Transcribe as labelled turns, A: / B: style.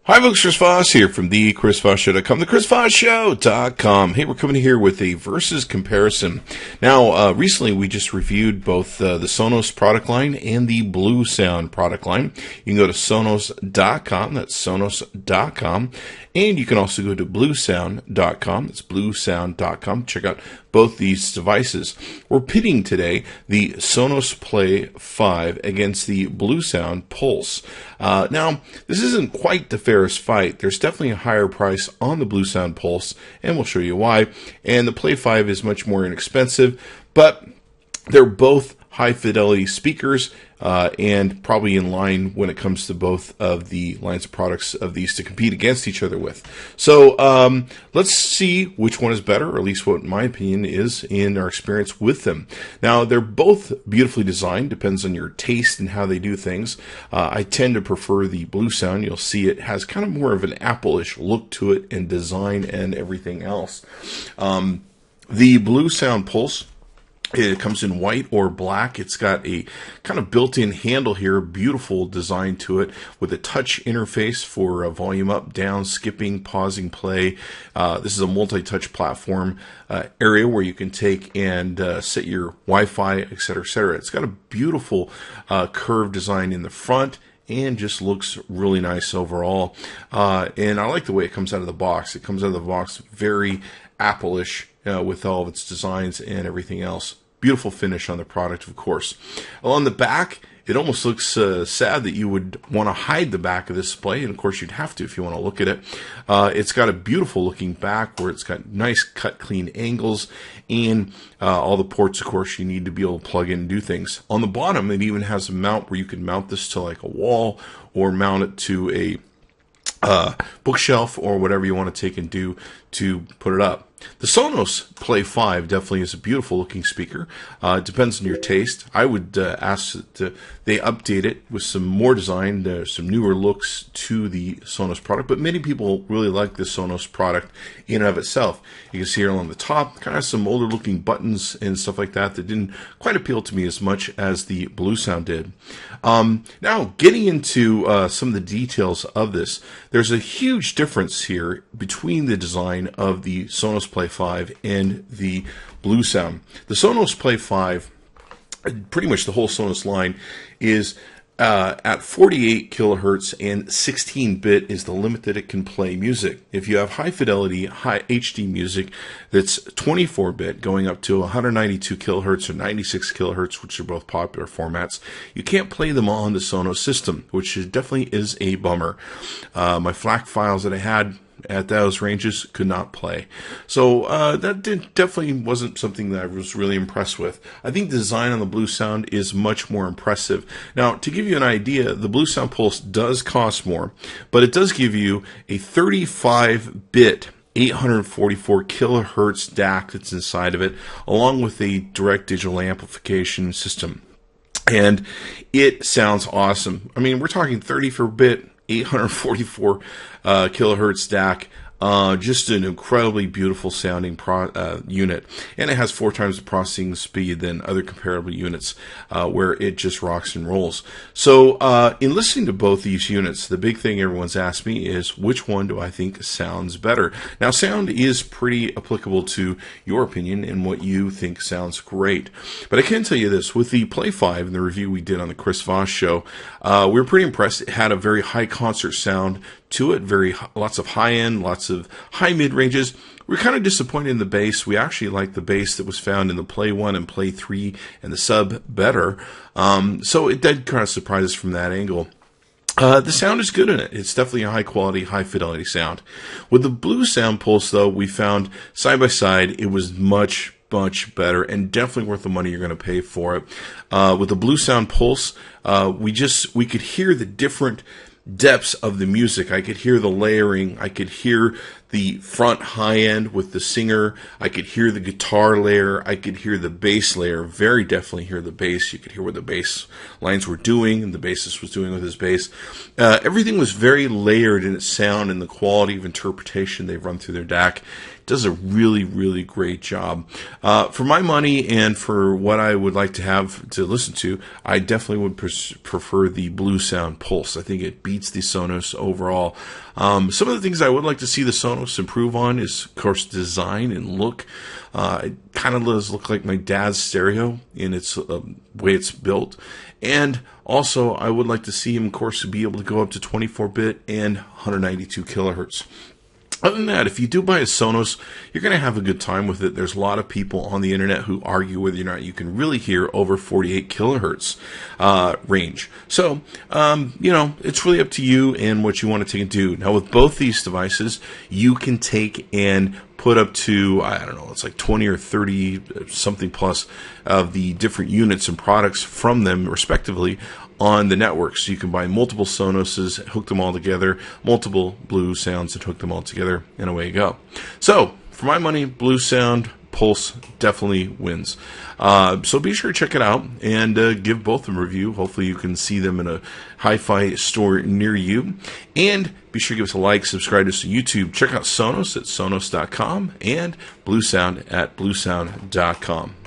A: Hi folks, Chris Voss here from the ChrisVossShow.com, the ChrisVossShow.com. Hey, we're coming here with a versus comparison. Now, recently we just reviewed both the Sonos product line and the Bluesound product line. You can go to Sonos.com, that's Sonos.com, and you can also go to Bluesound.com, that's Bluesound.com, check out both these devices. We're pitting today the Sonos Play 5 against the Bluesound Pulse. Now, this isn't quite the fairest fight. There's definitely a higher price on the Bluesound Pulse, and we'll show you why. And the Play 5 is much more inexpensive, but they're both high-fidelity speakers, and probably in line when it comes to both of the lines of products of these to compete against each other with. So let's see which one is better, or at least what my opinion is in our experience with them. Now, they're both beautifully designed, depends on your taste and how they do things. I tend to prefer the Bluesound. You'll see it has kind of more of an Apple-ish look to it and design and everything else. The Bluesound Pulse, it comes in white or black. It's got a kind of built-in handle here, beautiful design to it, with a touch interface for volume up, down, skipping, pausing, play. This is a multi-touch platform area where you can take and set your Wi-Fi, etc., etc. It's got a beautiful curved design in the front, and just looks really nice overall. And I like the way it comes out of the box. It comes out of the box very Apple-ish with all of its designs and everything else. Beautiful finish on the product, of course. On the back, it almost looks sad that you would want to hide the back of this display, and of course you'd have to if you want to look at it. It's got a beautiful looking back where it's got nice cut clean angles, and all the ports, of course, you need to be able to plug in and do things. On the bottom, it even has a mount where you can mount this to like a wall or mount it to a bookshelf or whatever you want to take and do to put it up. The Sonos Play 5 definitely is a beautiful looking speaker. It depends on your taste. I would ask that they update it with some more design, some newer looks to the Sonos product, but many people really like the Sonos product in and of itself. You can see here on the top, kind of some older looking buttons and stuff like that didn't quite appeal to me as much as the Bluesound did. Now, getting into some of the details of this, there's a huge difference here between the design of the Sonos Play 5 and the Bluesound. The Sonos Play 5, pretty much the whole Sonos line, is at 48 kilohertz and 16-bit is the limit that it can play music. If you have high fidelity, high HD music that's 24-bit going up to 192 kilohertz or 96 kilohertz, which are both popular formats, you can't play them on the Sonos system, which definitely is a bummer. My FLAC files that I had at those ranges could not play. So that definitely wasn't something that I was really impressed with. I think the design on the Bluesound is much more impressive. Now, to give you an idea, the Bluesound Pulse does cost more, but it does give you a 35-bit 844 kilohertz DAC that's inside of it, along with a direct digital amplification system. And it sounds awesome. I mean, we're talking 34-bit 844 kilohertz DAC. Just an incredibly beautiful sounding unit, and it has 4 times the processing speed than other comparable units, where it just rocks and rolls. So in listening to both these units, the big thing everyone's asked me is, which one do I think sounds better? Now, sound is pretty applicable to your opinion and what you think sounds great, but I can tell you this: with the Play 5 and the review we did on the Chris Voss Show, we were pretty impressed. It had a very high concert sound to it, lots of high end, lots of high mid ranges. We're kind of disappointed in the bass. We actually like the bass that was found in the Play 1 and Play 3 and the Sub better. So it did kind of surprise us from that angle. The sound is good in it. It's definitely a high quality, high fidelity sound. With the Bluesound Pulse, though, we found side by side it was much better and definitely worth the money you're going to pay for it. With the Bluesound Pulse, we could hear the different depths of the music. I could hear the layering. I could hear the front high end with the singer. I could hear the guitar layer. I could hear the bass layer. Very definitely hear the bass. You could hear what the bass lines were doing and the bassist was doing with his bass. Everything was very layered in its sound and the quality of interpretation they've run through their DAC. does a really, really great job. For my money and for what I would like to have to listen to, I definitely would prefer the Bluesound Pulse. I think it beats the Sonos overall. Some of the things I would like to see the Sonos improve on is, of course, design and look. It kind of does look like my dad's stereo in its way it's built. And also, I would like to see him, of course, be able to go up to 24-bit and 192 kilohertz. Other than that, if you do buy a Sonos, you're going to have a good time with it. There's a lot of people on the internet who argue whether or not you can really hear over 48 kilohertz range. So, it's really up to you and what you want to take and do. Now, with both these devices, you can take and put up to, I don't know, it's like 20 or 30 something plus of the different units and products from them, respectively, on the network. So you can buy multiple Sonoses, hook them all together, multiple Bluesounds, and hook them all together, and away you go. So, for my money, Bluesound Pulse definitely wins. So be sure to check it out and give both of them a review. Hopefully you can see them in a HiFi store near you. And be sure to give us a like, subscribe to us on YouTube. Check out Sonos at Sonos.com and Bluesound at Bluesound.com.